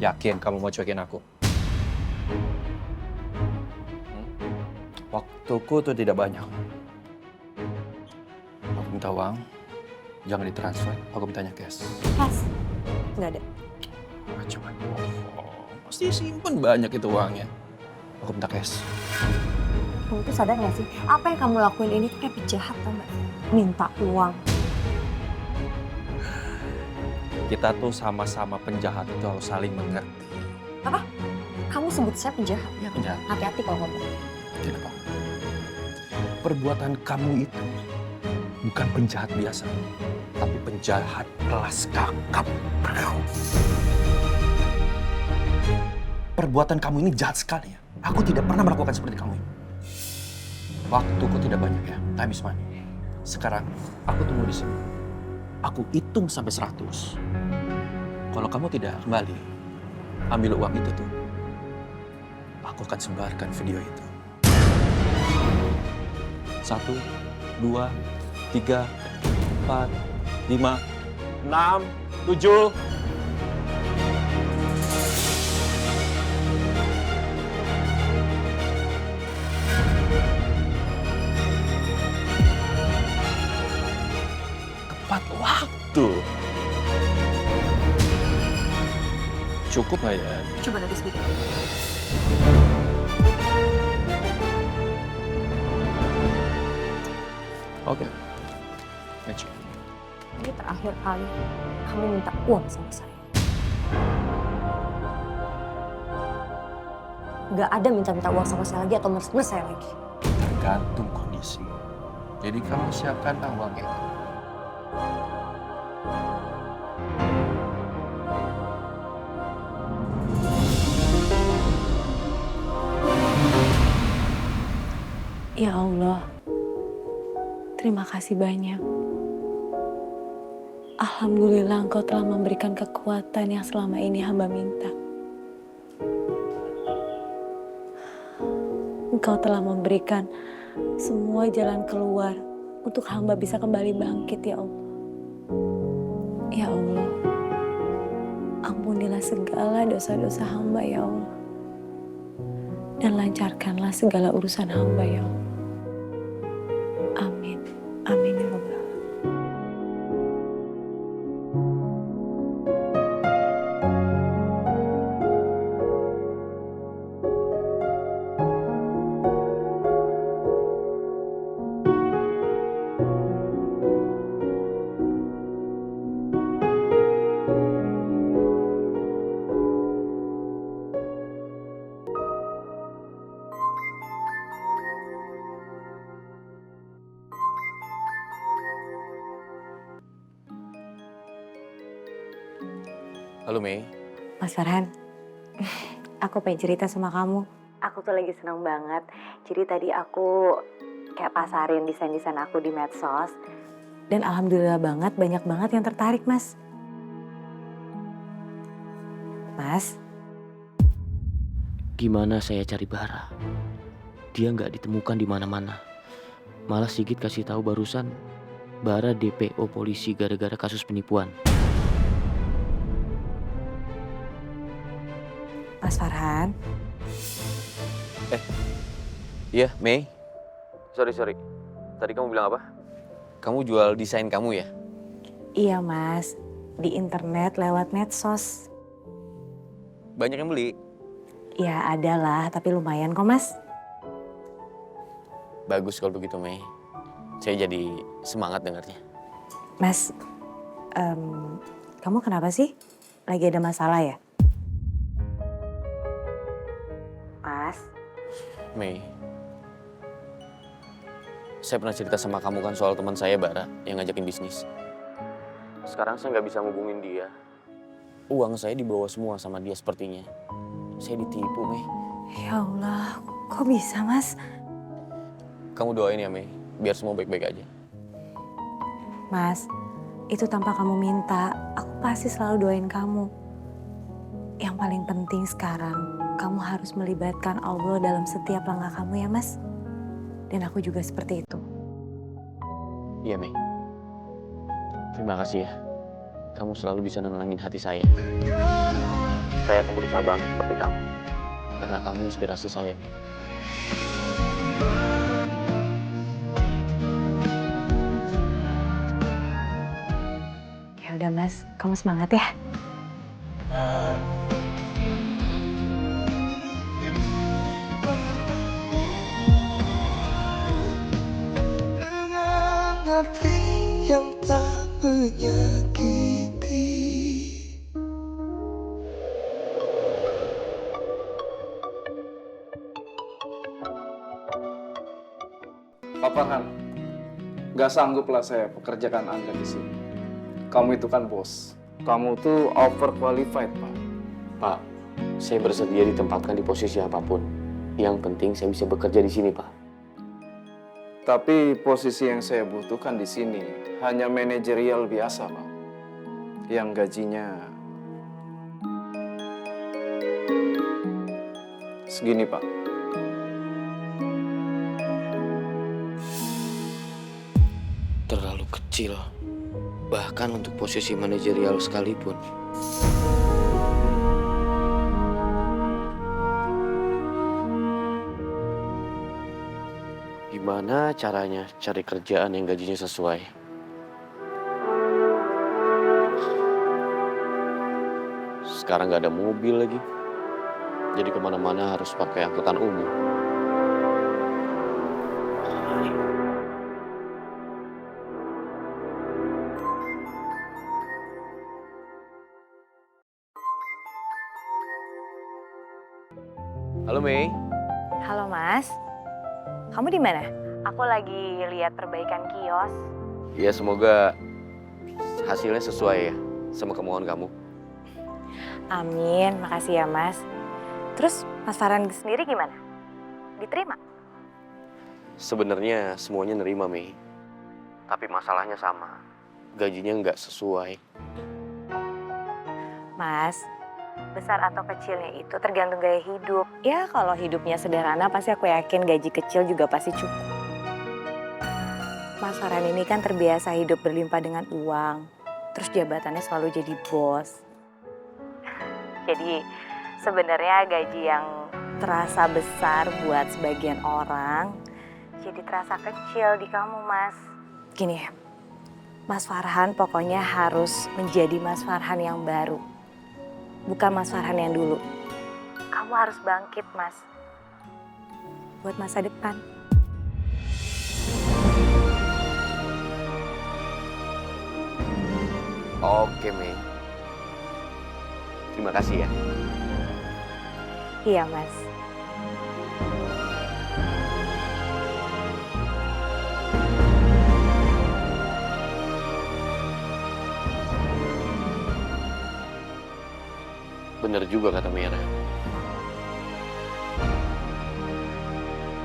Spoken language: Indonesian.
Yakin kamu mau cuekin aku? Waktuku tuh tidak banyak. Aku minta uang, jangan ditransfer, aku mintanya cash. Cash? Nggak ada. Cuma bohong, pasti simpen banyak itu uangnya. Aku minta cash. Kamu tuh sadar gak sih? Apa yang kamu lakuin ini tuh kayak penjahat, tau gak? Minta uang. Kita tuh sama-sama penjahat itu harus saling mengerti. Apa? Kamu sebut saya penjahat? Iya penjahat. Hati-hati kalau ngomong. Kenapa? Perbuatan kamu itu bukan penjahat biasa, tapi penjahat kelas kakap. Perbuatan kamu ini jahat sekali ya. Aku tidak pernah melakukan seperti kamu. Waktuku tidak banyak ya, time is money. Sekarang aku tunggu di sini. Aku hitung sampai 100. Kalau kamu tidak kembali, ambil uang itu tuh. Aku akan sebarkan video itu. 1, 2, 3, 4, 5, 6, 7. Tepat waktu. Cukup nggak ya? Coba dari sedikit. Oke. Match. Ini terakhir kali kamu minta uang sama saya. Nggak ada minta-minta uang sama saya lagi atau mes-mes saya lagi. Tergantung kondisi. Jadi kamu siapkan uang itu. Ya Allah, terima kasih banyak. Alhamdulillah Engkau telah memberikan kekuatan yang selama ini hamba minta. Engkau telah memberikan semua jalan keluar untuk hamba bisa kembali bangkit, ya Allah. Ya Allah, ampunilah segala dosa-dosa hamba, ya Allah. Dan lancarkanlah segala urusan hamba, ya Allah. Amin. Amin ya Allah. Halo Mei. Mas Farhan, aku pengen cerita sama kamu. Aku tuh lagi senang banget. Jadi tadi aku kayak pasarin desain-desain aku di medsos. Dan alhamdulillah banget, banyak banget yang tertarik, Mas. Mas? Gimana saya cari Bara? Dia nggak ditemukan di mana-mana. Malah Sigit kasih tahu barusan, Bara DPO polisi gara-gara kasus penipuan. Mas Farhan? Iya, Mei. Sorry. Tadi kamu bilang apa? Kamu jual desain kamu ya? Iya, Mas. Di internet lewat medsos. Banyak yang beli? Ya ada lah, tapi lumayan kok, Mas. Bagus kalau begitu, Mei. Saya jadi semangat dengarnya. Mas, kamu kenapa sih? Lagi ada masalah ya? Mas? Mei, saya pernah cerita sama kamu kan soal teman saya, Bara, yang ngajakin bisnis. Sekarang saya nggak bisa ngubungin dia. Uang saya dibawa semua sama dia sepertinya. Saya ditipu, Mei. Ya Allah, kok bisa, Mas? Kamu doain ya, Mei, biar semua baik-baik aja. Mas, itu tanpa kamu minta, aku pasti selalu doain kamu. Yang paling penting sekarang, kamu harus melibatkan Allah dalam setiap langkah kamu ya, Mas. Dan aku juga seperti itu. Iya, Mei. Terima kasih ya. Kamu selalu bisa nenangin hati saya. Saya akan berusaha banget seperti kamu. Karena kamu inspirasi saya. Ya udah Mas, kamu semangat ya. Dengan hati yang tak menyakiti. Pak Farhan, nggak sangguplah saya pekerjakan Anda di sini. Kamu itu kan bos. Kamu tuh overqualified, Pak. Pak, saya bersedia ditempatkan di posisi apapun. Yang penting saya bisa bekerja di sini, Pak. Tapi posisi yang saya butuhkan di sini hanya manajerial biasa, Pak. Yang gajinya segini, Pak. Terlalu kecil. Bahkan untuk posisi manajerial sekalipun. Gimana caranya cari kerjaan yang gajinya sesuai? Sekarang nggak ada mobil lagi. Jadi kemana-mana harus pakai angkutan umum. Halo Mei. Halo Mas, kamu di mana? Aku lagi lihat perbaikan kios. Ya semoga hasilnya sesuai ya sama kemauan kamu. Amin, makasih ya Mas. Terus Mas Farhan sendiri gimana? Diterima? Sebenarnya semuanya nerima Mei. Tapi masalahnya sama. Gajinya nggak sesuai. Mas, besar atau kecilnya itu tergantung gaya hidup. Ya kalau hidupnya sederhana pasti aku yakin gaji kecil juga pasti cukup. Mas Farhan ini kan terbiasa hidup berlimpah dengan uang. Terus jabatannya selalu jadi bos. Jadi sebenarnya gaji yang terasa besar buat sebagian orang jadi terasa kecil di kamu Mas. Gini ya, Mas Farhan pokoknya harus menjadi Mas Farhan yang baru. Bukan Mas Farhan yang dulu. Kamu harus bangkit, Mas. Buat masa depan. Oke Mei. Terima kasih ya. Iya, Mas. Bener juga kata Mira.